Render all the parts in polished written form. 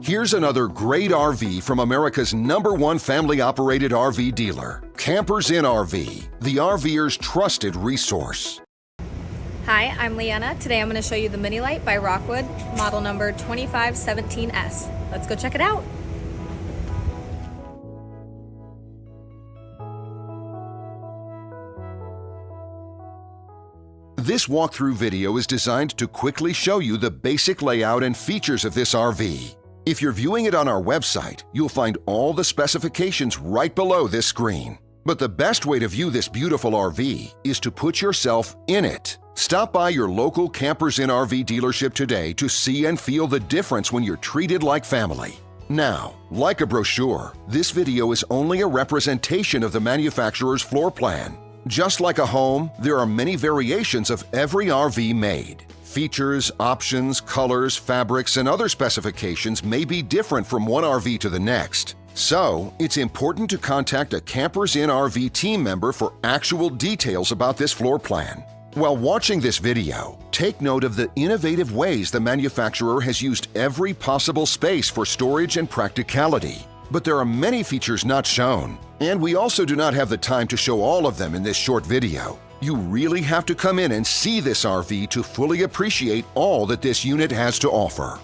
Here's another great RV from America's #1 family-operated RV dealer, Campers Inn RV, the RVer's trusted resource. Hi, I'm Leanna. Today I'm going to show you the Mini Lite by Rockwood, model number 2517S. Let's go check it out. This walkthrough video is designed to quickly show you the basic layout and features of this RV. If you're viewing it on our website, you'll find all the specifications right below this screen. But the best way to view this beautiful RV is to put yourself in it. Stop by your local Campers Inn RV dealership today to see and feel the difference when you're treated like family. Now, like a brochure, this video is only a representation of the manufacturer's floor plan. Just like a home, there are many variations of every RV made. Features, options, colors, fabrics, and other specifications may be different from one RV to the next. So, it's important to contact a Campers Inn RV team member for actual details about this floor plan. While watching this video, take note of the innovative ways the manufacturer has used every possible space for storage and practicality. But there are many features not shown, and we also do not have the time to show all of them in this short video. You really have to come in and see this RV to fully appreciate all that this unit has to offer.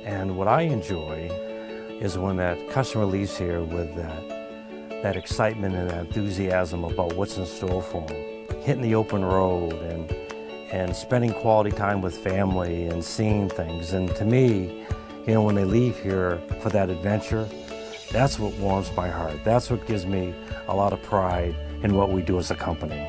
And what I enjoy is when that customer leaves here with that excitement and that enthusiasm about what's in store for them. Hitting the open road and spending quality time with family and seeing things. And to me, you know, when they leave here for that adventure, that's what warms my heart. That's what gives me a lot of pride in what we do as a company.